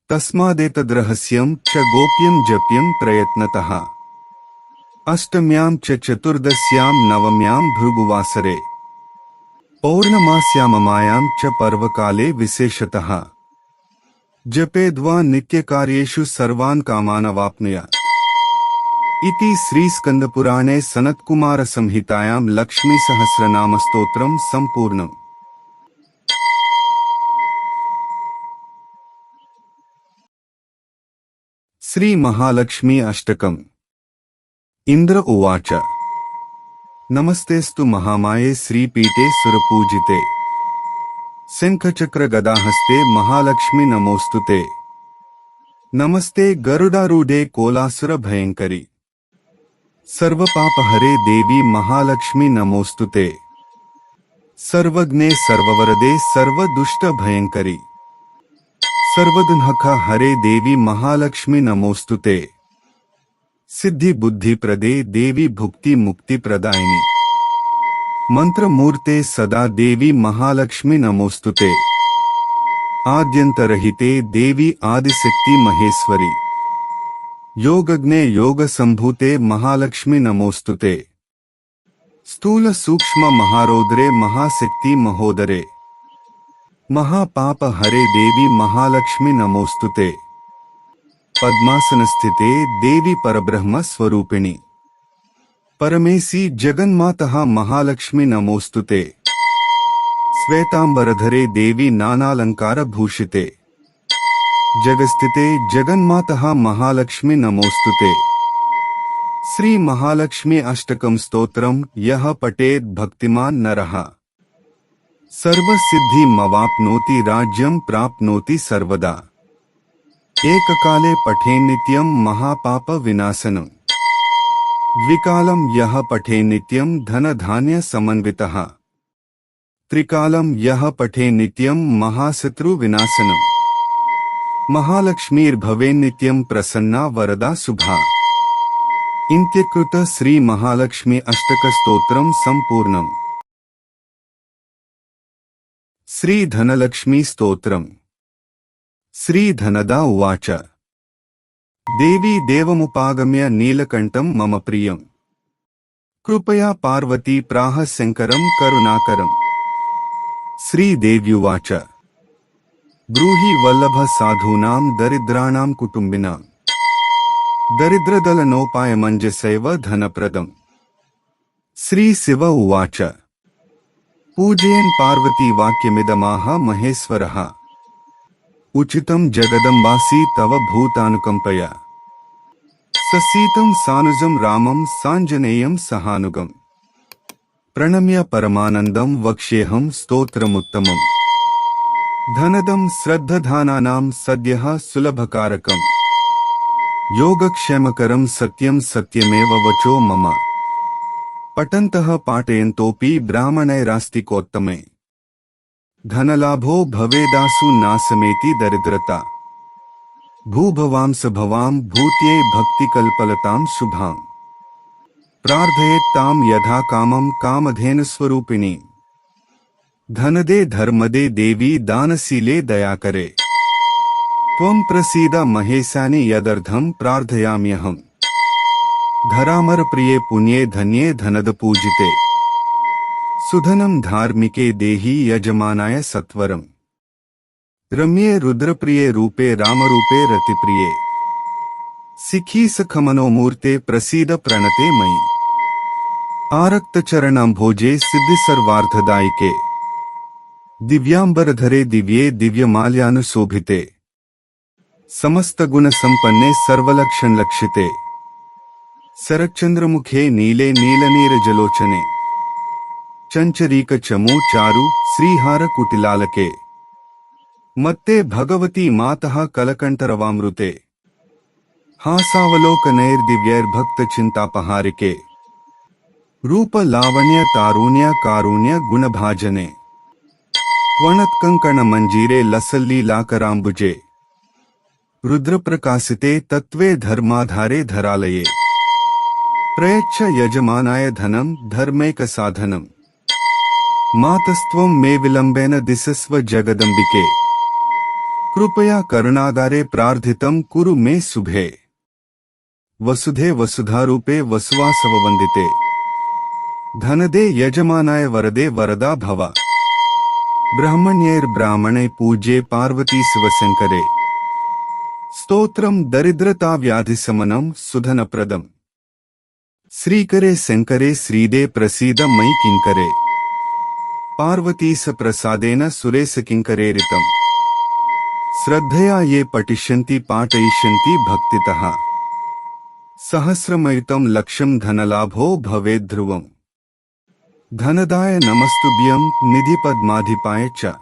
तस्मादेतद्रहस्यं च गोप्यं जप्यं प्रयत्नतः अष्टम्यां च चतुर्दश्यां नवम्यां भृगुवासरे पौर्णमास्याममायां च पर्वकाले विशेषतः जपेद्वा नित्यकार्येषु सर्वान् कामान् अवाप्नुयात् इति श्रीस्कन्दपुराणे सनत्कुमारसंहितायां लक्ष्मीसहस्रनामस्तोत्रं सम्पूर्णम्। श्री महालक्ष्मी अष्टकम्। इंद्र उवाच नमस्तेस्तु महामाये श्रीपीठे सुरपूजिते शंखचक्रगदाहस्ते महालक्ष्मी नमोस्तुते नमस्ते गरुडारूढे कोलासुरभयंकरी सर्वपापहरे देवी महालक्ष्मी नमोस्तुते सर्वज्ञे सर्ववरदे सर्वदुष्टभयंकरी सर्वदुःख हरे देवी महालक्ष्मी नमोस्तुते सिद्धि बुद्धि प्रदे देवी भुक्ति मुक्ति प्रदायिनी मंत्रमूर्ते सदा देवी महालक्ष्मी नमोस्तुते आद्यंतरहिते देवी आदिशक्ति महेश्वरी योगज्ञे योग संभूते महालक्ष्मी नमोस्तुते स्थूल सूक्ष्म महारौद्रे महाशक्ति महोदरे महापाप हरे देवी महालक्ष्मी नमोस्तुते पद्मासन स्थिते देवी परब्रह्म स्वरूपिणी परमेशी जगन्मातः महालक्ष्मी नमोस्तुते श्वेतांबरधरे देवी नानालंकार भूषिते जगस्थिते जगन्मातः महालक्ष्मी नमोस्तुते श्री महालक्ष्मी अष्टकं स्तोत्रम यह पठेत् भक्तिमान् नरः सर्वसिद्धिमवाप्नोति राज्यं प्राप्नोति सर्वदा एककाले पठेन्नित्यं महापाप विनाशनम् द्विकालं यः पठेन्नित्यं धनधान्य समन्वितः त्रिकालं यः पठेन्नित्यं महाशत्रु विनाशनम् महालक्ष्मीर्भवेन्नित्यं प्रसन्ना वरदा शुभा इंत्यकृत श्री महालक्ष्मी अष्टक स्तोत्रम संपूर्णम्। श्री धनलक्ष्मी स्तोत्रम्। श्री धनदा उवाच देवी देवमुपागम्य नीलकण्ठं मम प्रियं कृपया पार्वती प्राह शंकरं करुणाकरम्। श्रीदेव्युवाच ब्रूहि वल्लभ साधूनां दरिद्राणां कुटुम्बिनां दरिद्रदलनोपायमञ्जसैव धनप्रदम्। श्रीशिव उवाच पूजयन् पार्वती वाक्यमिदमाह महेश्वरः उचितं जगदम्बासि तव भूतानुकंपया ससीतं सानुजं रामं साञ्जनेयं सहानुगम् प्रणम्य परमानन्दं वक्ष्येऽहं स्तोत्रमुत्तमम् धनदं श्रद्धधानानां सद्यः सुलभकारकम् योगक्षेमकरं सत्यं सत्यमेव वचो मम पठन्तः पाठयन्तोऽपि ब्राह्मणैरास्तिकोत्तमे धनलाभो भवेदासु नासमेति दरिद्रता भूभवांस भवां भूत्यै भक्तिकल्पलतां शुभां प्रार्थयेत्तां यथा कामं कामधेनुस्वरूपिणी धनदे धर्मदे देवी दानशीले दयाकरे त्वं प्रसीद महेशानि यदर्थं प्रार्थयाम्यहम् धरामरप्रिये पुण्ये धन्ये धनदपूजिते सुधनं धार्मिके देहि यजमानाय सत्वरम् रम्ये रुद्रप्रिये रूपे रामरूपे रतिप्रिये सिखी सखमनोमूर्ते प्रसीद प्रणते मयि आरक्तचरणाम्भोजे सिद्धिसर्वार्थदायिके दिव्यांबरधरे दिव्ये दिव्यमाल्यानुशोभिते समस्तगुणसम्पन्ने सर्वलक्षणलक्षिते शरच्चन्द्रमुखे नीले नीलनीरजलोचने चंचरीक चमू चारु श्रीहार कुटिलालके मत्ते भगवती मातः कलकंठरवामृते हासावलोकनैर्दिव्यैर्भक्त चिंतापहारिके रूप लावण्य तारुण्य कारुण्य गुणभाजने क्वणत्कंकण मंजीरे लसल्लीलाकरांबुजे रुद्रप्रकाशिते तत्वे धर्माधारे धरालये प्रयच्छ यजमानाय धनं धर्मैकसाधनम् मातस्त्वं मे विलंबेन दिशस्व जगदंबिके कृपया करुणागारे प्रार्थितं कुरु मे शुभे वसुधे वसुधारूपे वसुवासववंदिते धनदे यजमानाय वरदे वरदा भव ब्राह्मण्यैर्ब्राह्मणे पूज्ये पार्वती शिवशंकरे स्तोत्रं दरिद्रता व्याधिशमनं सुधनप्रदम् श्रीकरे शंकरे श्रीदे प्रसीद मयि किंकरे पार्वतीश प्रसादेन सुरेश किंकरेरितम् श्रद्धया ये पठिष्यन्ति पाठयिष्यन्ति भक्तितः सहस्रमयुतं लक्ष्यं धनलाभो भवेद्ध्रुवम् धनदाय नमस्तुभ्यं निधिपद्माधिपाय च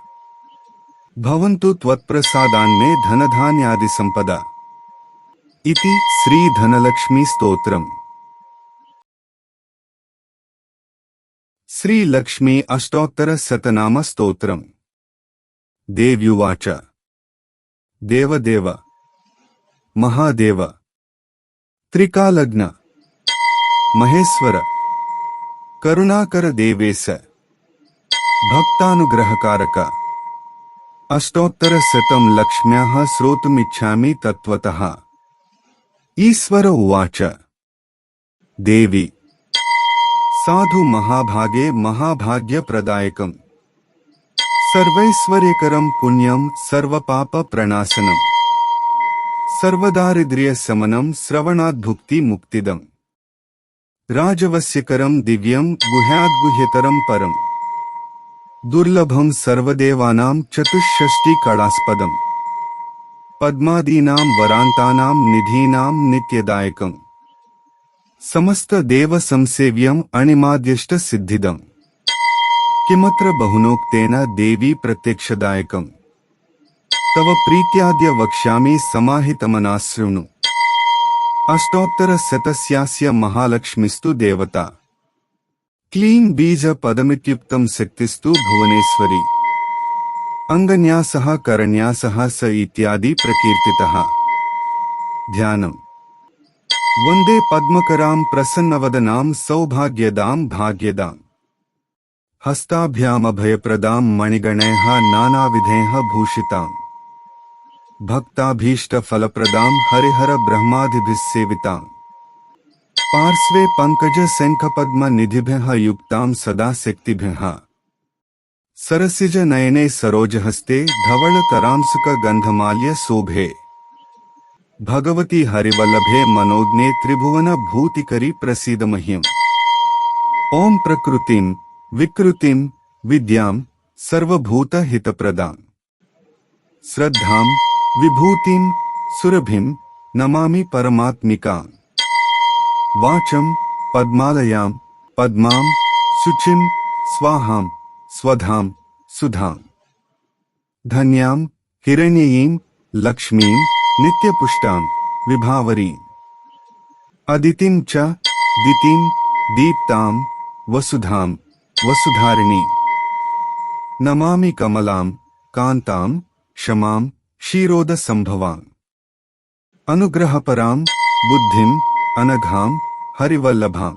भवन्तु त्वत्प्रसादान्मे धनधान्यादिसम्पदा इति श्री धनलक्ष्मी स्तोत्रम्। श्री लक्ष्मी अष्टोत्तर शतनाम स्तोत्रम्। देव्युवाच देवदेव महादेव त्रिकालग्न महेश्वर करुणाकर देवेश भक्तानुग्रहकारक अष्टोत्तरशतं लक्ष्म्याः श्रोतुमिच्छामि तत्त्वतः। ईश्वर उवाच देवी साधु महाभागे महाभाग्यप्रदायकम् सर्वैश्वर्यकरं पुण्यं सर्वपापप्रणाशनम् सर्वदारिद्र्यशमनं श्रवणाद्भुक्तिमुक्तिदम् राजवस्यकरं दिव्यं गुह्याद्गुह्यतरं परम् दुर्लभं सर्वदेवानां चतुष्षष्टिकलास्पदम् पद्मादीनां वरान्तानां निधीनां नित्यदायकम् समस्त देव संसेव्यम् अणिमाद्यष्टसिद्धिदम् किमत्र बहुनोक्तेन देवी प्रत्यक्षदायकम् तव प्रीत्याद्य वक्ष्यामि समाहितमनाशृणु। अष्टोत्तरशतस्यास्य महालक्ष्मीस्तु देवता क्लीं बीज पदमित्युक्तं शक्तिस्तु भुवनेश्वरी अंगन्यासः करन्यासः स इत्यादि प्रकीर्तितः। ध्यानम् वन्दे पद्मकरां प्रसन्नवदनां सौभाग्यदां भाग्यदां हस्ताभ्यामभयप्रदां मणिगणैः नानाविधैः भूषितां भक्ताभीष्टफलप्रदां हरिहर ब्रह्मादिभिः सेवितां पार्श्वे पंकज शंखपद्म निधिभ्यः युक्तां सदा शक्तिभ्यः सरसिज नयने सरोजहस्ते धवलतरांसुक गंधमाल्य शोभे भगवती हरिवल्लभे मनोज्ञे त्रिभुवन भूतिकरी प्रसीद मह्यम्। ओम प्रकृतिं विकृतिं विद्यां सर्वभूत हितप्रदां श्रद्धां विभूतिं सुरभिं नमामि परमात्मिकां। वाचं पद्मालयां पद्मां शुचिं स्वाहां स्वधां सुधां धन्यां हिरण्ययीं लक्ष्मीं नित्यपुष्टां विभावरीं अदितिं च दितिं दीप्तां वसुधां वसुधारिणीं नमामि कमलां कान्तां क्षमां क्षीरोदसंभवां अनुग्रहपरां बुद्धिं अनघां हरिवल्लभां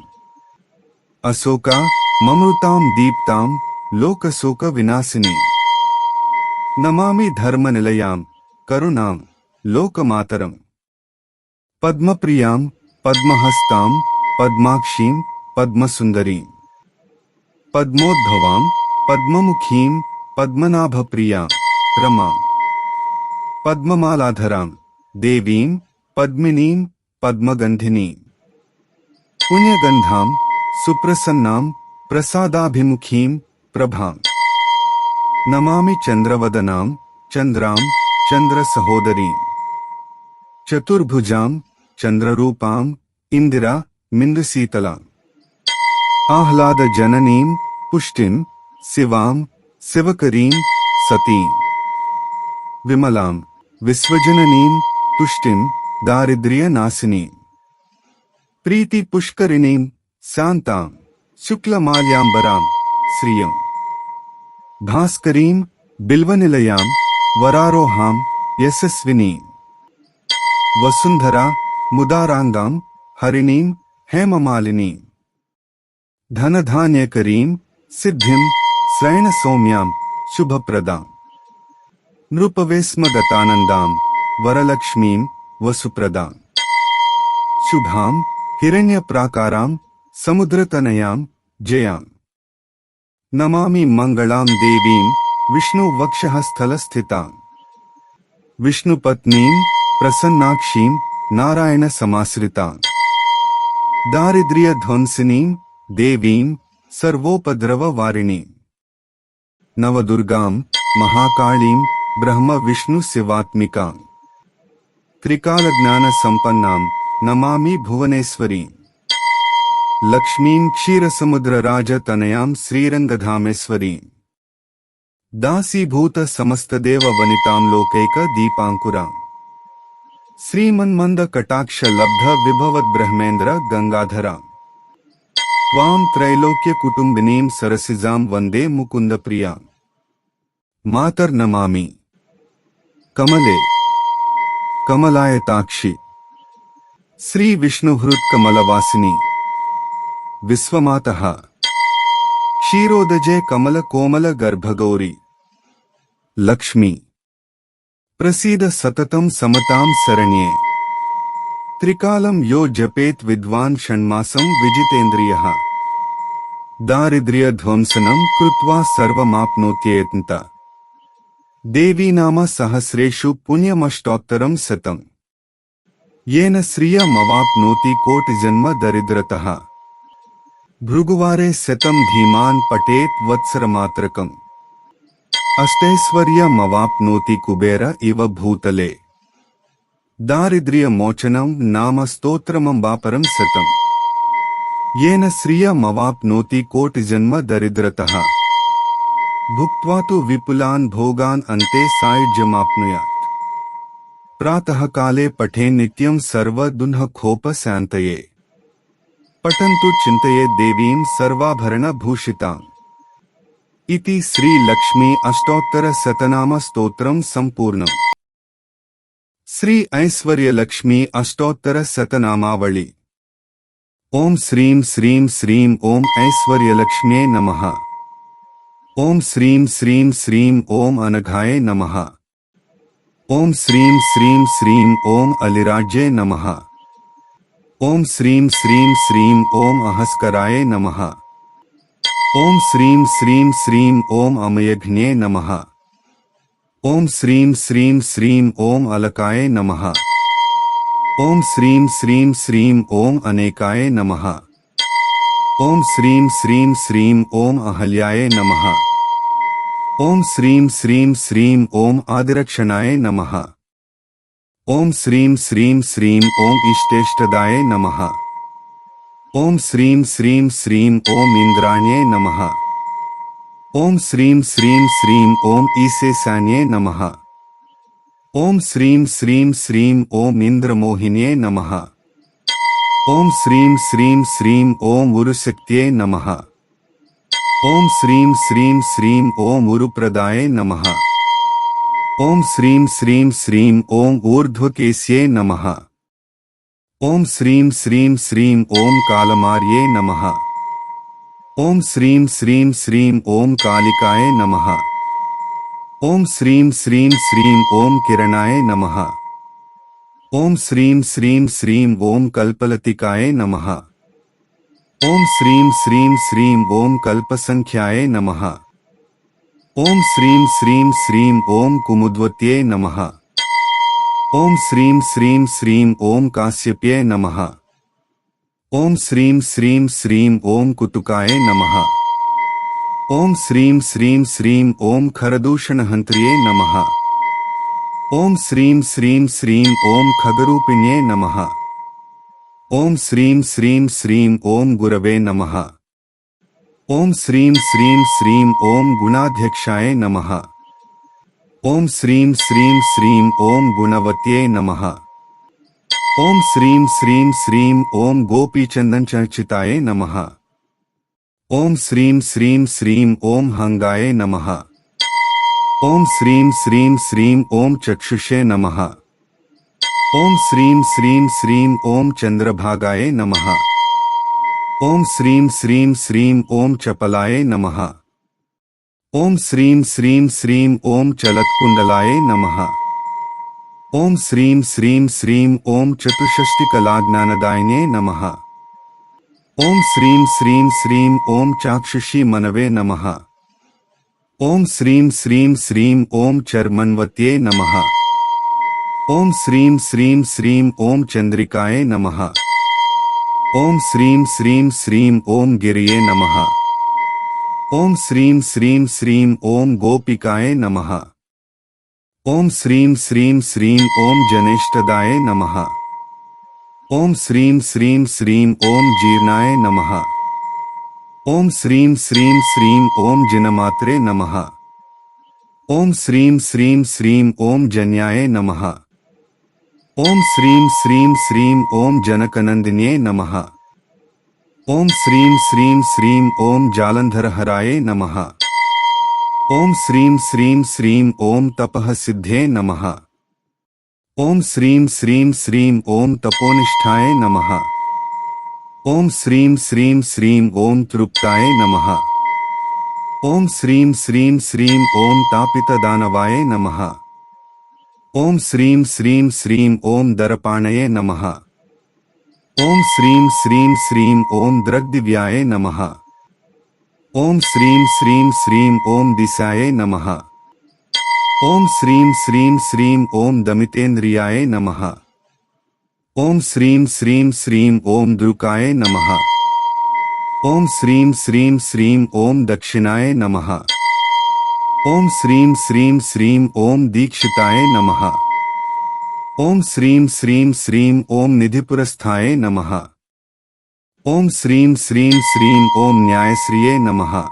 अशोका ममृतां दीप्तां लोकशोक विनाशिनीं नमामि धर्मनिलयां करुणां लोकमातरम् पद्मप्रियां पद्महस्तां पद्माक्षीं पद्मसुन्दरीं पद्मोद्भवां पद्ममुखीं पद्मनाभप्रियां रमां पद्ममालाधरां देवीं पद्मिनीं पद्मगन्धिनीं पुण्यगन्धां सुप्रसन्नां प्रसादाभिमुखीं प्रभां नमामि चन्द्रवदनां चन्द्रां चन्द्रसहोदरीं चतुर्भुजां चन्द्ररूपां इंदिरा मिन्दुशीतलाम् आह्लादजननीं पुष्टिं शिवां शिवकरीं सतीं विमलां विश्वजननीं तुष्टिं दारिद्र्यनाशिनीं प्रीतिपुष्करिणीं शान्तां शुक्लमाल्याम्बरां श्रियं भास्करीं बिल्वनिलयां वरारोहां यशस्विनीं वसुन्धरा मुदारांगां हरिणीं हेममालिनीं धनधान्यकरीं सिद्धिं श्रयणसौम्यां शुभप्रदां नृपवेश्मगतानन्दां वरलक्ष्मीं वसुप्रदां शुभां हिरण्यप्राकारां समुद्रतनयां जयां नमामि मंगलां देवीं विष्णुवक्षःस्थलस्थितां विष्णुपत्नीं प्रसन्नाक्षीं नारायणसमाश्रितां दारिद्र्यध्वंसिनीं देवीं सर्वोपद्रववारिणीं नवदुर्गां महाकालीं ब्रह्मविष्णुशिवात्मिकां त्रिकालज्ञानसम्पन्नां नमामि भुवनेश्वरीं लक्ष्मीं क्षीरसमुद्रराजतनयां श्रीरङ्गधामेश्वरीं दासीभूतसमस्तदेववनितां लोकैकदीपाङ्कुरां श्रीमन्मन्दकटाक्षलब्धविभवद्ब्रह्मेन्द्र गङ्गाधरां त्वां त्रैलोक्यकुटुम्बिनीं सरसिजां वन्दे मुकुन्दप्रियां मातर्नमामि कमले कमलायताक्षि श्री विष्णुहृत्कमलवासिनी विश्वमातः क्षीरोदजे कमल कोमल गर्भगौरी लक्ष्मी प्रसीद सततं समतां शरण्ये त्रिकालं यो जपेत विद्वान् षण्मासं विजितेन्द्रियः दारिद्र्यध्वंसनं कृत्वा सर्वमाप्नोत्येतन्त देवी नाम सहस्रेषु पुण्यमष्टोत्तरं शतम् येन श्रियमवाप्नोति कोटिजन्म दरिद्रतः भृगुवारे शतं धीमान् पठेत् वत्सरमात्रकम् अष्टैश्वर्यमवाप्नोति कुबेर इव भूतले दारिद्र्यमोचनं नाम स्तोत्रमम्बापरं शतम् येन श्रियमवाप्नोति कोटिजन्म दरिद्रतः भुक्त्वा तु विपुलान् भोगान् अन्ते सायुज्यमाप्नुयात् प्रातः काले पठे नित्यं सर्वदुःखोपशान्तये पठन्तु चिन्तये देवीं सर्वाभरणभूषिताम् इति श्री लक्ष्मी अष्टोत्तर शतनाम स्तोत्रं संपूर्णम्। श्री ऐश्वर्य लक्ष्मी अष्टोत्तर शतनामावली। ओम श्रीं श्रीं श्रीं ओम ऐश्वर्यलक्ष्म्यै नमः। ओम श्रीं श्रीं श्रीं ओम अनघाय नमः। ओम श्रीं श्रीं श्रीं ओम अलिराज्ये नमः। ओम श्रीं श्रीं श्रीं ओम अहस्कराय नमः। ओम श्रीं श्रीं श्रीं ओम अमयघ्ने नमः। ओम श्रीं श्रीं श्रीं ओम अलकाय नमः। ओम श्रीं श्रीं श्रीं ओम अनेकाय नमः। ओम श्रीं श्रीं श्रीं ओम अहल्याय नमः। ओम श्रीं श्रीं श्रीं ओम आदिरक्षणाय नमः। ओम श्रीं श्रीं श्रीं ओम इष्टेष्टदाय नमः। ओम श्रीं श्रीं श्रीं ओम इंद्राण्ये नमः। ओम श्रीं श्रीं श्रीं ओम ईशेशान्ये नमः। ओम श्रीं श्रीं श्रीं ओम इंद्रमोहिन्ये नमः। ओम श्रीं श्रीं श्रीं ओम उरुशक्त्यै नमः। ओम श्रीं श्रीं श्रीं ओम उरुप्रदाय नमः। ओम श्रीं श्रीं श्रीं ओम ऊर्ध्वकेश्ये नमः। ओम श्रीं श्रीं श्रीं ओम कालमार्ये नमः। ओम श्रीं श्रीं श्रीं ओम कालिकाय नमः। ओम श्रीं श्रीं श्रीं ओम किरणाय नमः। ओम श्रीं श्रीं श्रीं ओम कल्पलतिकाय नमः। ओम श्रीं श्रीं श्रीं ओम कल्पसंख्याय नमः। ओम श्रीं श्रीं श्रीं ओम कुमुद्वत्यै नमः। ओम श्रीं श्रीं श्रीं ओम काश्यप्यै नमः। ओम श्रीं श्रीं श्रीं ओम कुतुकाय नमः। ओम श्रीं श्रीं श्रीं ओम खरदूषणहन्त्र्यै नमः। ओम श्रीं श्रीं श्रीं ओम खगरूपिण्यै नमः। ओम श्रीं श्रीं श्रीं ओम गुरवे नमः। ओम श्रीं श्रीं श्रीं ओम गुणाध्यक्षाय नमः। ओम श्रीं श्रीं श्रीं ओम गुणवत्यै नमः। ओम श्रीं श्रीं श्रीं ओम गोपीचन्दनचर्चिताय नमः। ओम श्रीं श्रीं श्रीं ओम हंगाय नमः। ओम श्रीं श्रीं श्रीं ओम चक्षुषे नमः। ओम श्रीं श्रीं श्रीं ओम चंद्रभागाय नमः। ओम श्रीं श्रीं श्रीं ओम चपलाय नमः। ओम श्रीं श्रीं श्रीं ओम चलत्कुंडलाय नमः। ओम श्रीं श्रीं श्रीं ओम चतुष्षष्टिकलाज्ञानदायिने नमः। ओम श्रीं श्रीं श्रीं ओम चाक्षुषी मनवे नमः। ओम श्रीं श्रीं श्रीं ओम चर्मन्वत्यै नमः। ओम श्रीं श्रीं श्रीं ओम चंद्रिकाय नमः। ओम श्रीं श्रीं श्रीं ओम गिरये नमः। ओम श्रीं श्रीं श्रीं ओम गोपिकाय नमः। ओम श्रीं श्रीं श्रीं ओम जनेष्ठदाय नमः। ओम श्रीं श्रीं श्रीं ओम जीर्णाय नमः। ओम श्रीं श्रीं श्रीं ओम जिनमात्रे नमः। ओम श्रीं श्रीं श्रीं ओम जन्याय नमः। ओम श्रीं श्रीं श्रीं ओम जनकनंदिन्ये नमः। ओम श्रीं श्रीं श्रीं ओम जालंधरहराय नमः। ओम श्रीं श्रीं श्रीं ओम तपः सिद्धे नमः। ओम श्रीं श्रीं श्रीं ओम तपोनिष्ठाय नमः। ओम श्रीं श्रीं श्रीं ओम तृप्ताय नमः। ओम श्रीं श्रीं श्रीं ओम तापितदानवाय नमः। ओम श्रीं श्रीं श्रीं ओम दर्पाणये नमः। ओम श्रीं श्रीं श्रीं ओम दृग्दिव्याय नमः। ओम श्रीं श्रीं श्रीं ओम दिशाय नमः। ओम श्रीं श्रीं श्रीं ओम दमितेन्द्रियाय नमः। ओम श्रीं श्रीं श्रीं ओम द्रुकाय नमः। ओम श्रीं श्रीं श्रीं ओम दक्षिणाय नमः। ओम श्रीं श्रीं श्रीं ओम दीक्षिताय नमः। ओम श्रीं श्रीं श्रीं ओम निधिपुरस्थाय नमः। ओम श्रीं श्रीं श्रीं ओम न्यायश्रिये नमः।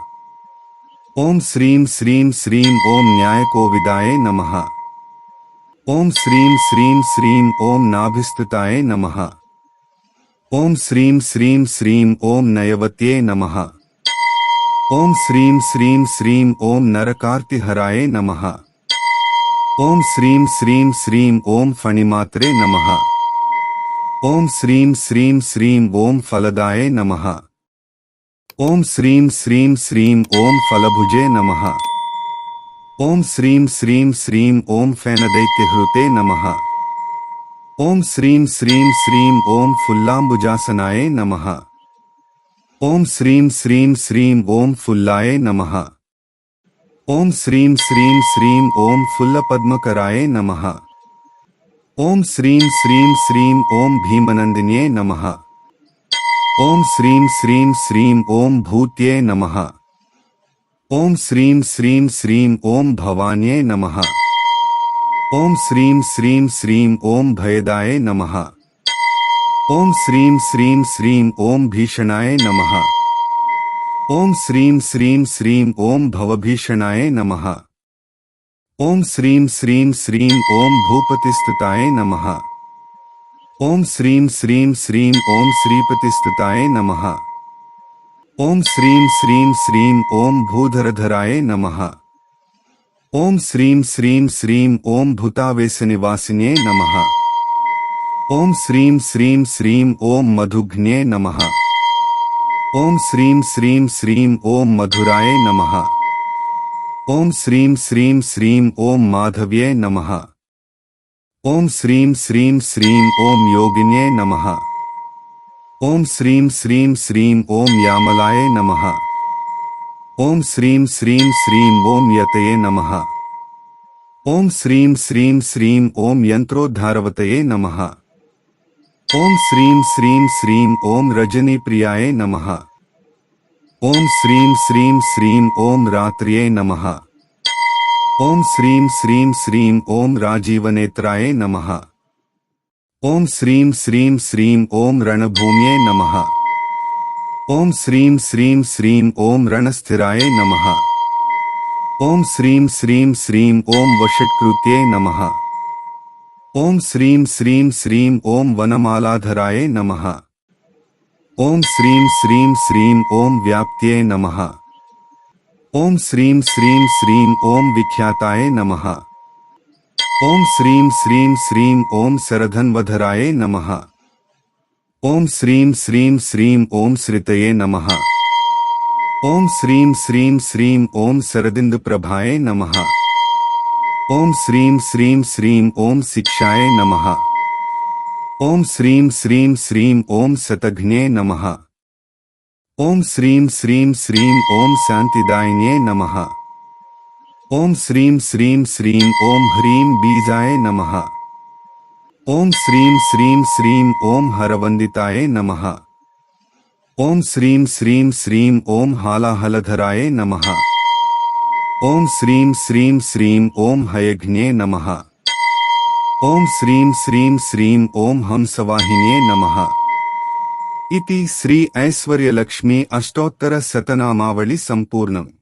ओम श्रीं श्रीं श्रीं ओम न्यायकोविदाय नमः। ओम श्रीं श्रीं श्रीं ओम नाभिस्थिताय नमः। ओम श्रीं श्रीं श्रीं ओम नयवत्ये नमः। ओम श्रीं श्रीं श्रीं ओम नरकार्तिहराय नमः। ओम श्रीं श्रीं श्रीं ओम फणिमात्रे नमः। ओम श्रीं श्रीं श्रीं ओम फलदाय नमः। ओम श्रीं श्रीं श्रीं ओम फलभुजे नमः। ओम श्रीं श्रीं श्रीं ओम फैनदैत्यहृते नमः। ओम श्रीं श्रीं श्रीं ओम फुल्लाम्बुजासनाय नमः। ओम श्रीं श्रीं श्रीं ओम फुल्लाय नमः। ओम श्रीं श्रीं श्रीं ओम फुल्लपद्मकराय नमः। ओम श्रीं श्रीं श्रीं ओम भीमनंदिन्ये नमः। ओम श्रीं श्रीं श्रीं ओम भूत्ये नमः। ओम श्रीं श्रीं श्रीं ओम भवान्ये नमः। ओम श्रीं श्रीं श्रीं ओम भयदाय नमः। ओम श्रीं श्रीं श्रीं ओम भीषणाय नमः। ओम श्रीं श्रीं श्रीं ओम भवभीषणाय नमः। ओम श्रीं श्रीं श्रीं ओम भूपतिस्तुताय नमः। ओम श्रीं श्रीं श्रीं ओम श्रीपतिस्तुताय नमः। ओम श्रीं श्रीं श्रीं ओम भूधरधराय नमः। ओम श्रीं श्रीं श्रीं ओम भूतावेशनिवासिने नमः। ओम श्रीं श्रीं श्रीं ओम मधुघ्ने नमः। ओम श्रीं श्रीं श्रीं ओम मधुराय नमः। ओम श्रीं श्रीं श्रीं ओम माधव्ये नमः। ओम श्रीं श्रीं श्रीं ओम योगिन्ये नमः। ओम श्रीं श्रीं श्रीं ओम यामलाय नमः। ओम श्रीं श्रीं श्रीं ओम यतये नमः। ओम श्रीं श्रीं श्रीं ओम यंत्रोद्धारवतये नमः। ओम श्रीं श्रीं श्रीं ओम रजनीप्रियाय नमः। ओम श्रीं श्रीं श्रीं ओम रात्र्ये नमः। ओम श्रीं श्रीं श्रीं ओम राजीवनेत्राय नमः। ओम श्रीं श्रीं श्रीं ओम रणभूम्ये नमः। ओम श्रीं श्रीं श्रीं ओम रणस्थिराय नमः। ओम श्रीं श्रीं श्रीं ओम वषट्कृत्ये नमः। ओम श्रीं श्रीं श्रीं ओम वनमालाधराय नमः। ओम श्रीं श्रीं श्रीं ओम व्याप्त्ये नमः। ओम श्रीं श्रीं श्रीं ओम विख्याताय नमः। ओम श्रीं श्रीं श्रीं ओम सरधन्वधराय नमः। ओम श्रीं श्रीं श्रीं ओम श्रितये नमः। ओम श्रीं श्रीं श्रीं ओम शरदिन्दुप्रभाय नमः। ओम श्रीं श्रीं श्रीं ओम शिक्षाय नमः। ओम श्रीं श्रीं श्रीं ओम शतघ्ने नमः। ओम श्रीं श्रीं श्रीं ओम शांतिदायिन्ये नमः। ओम श्रीं श्रीं श्रीं ओम ह्रीं बीजाय नमः। ओम श्रीं श्रीं श्रीं ओम हरवंदिताय नमः। ओम श्रीं श्रीं श्रीं ओम हालाहलधराय नमः। ओम श्रीं श्रीं श्रीं ओम हयघ्ने नमः। ओम श्रीं श्रीं श्रीं ओम हंसवाहिन्ये नमः। इति श्री ऐश्वर्यलक्ष्मी अष्टोत्तर शतनामावली संपूर्णम्।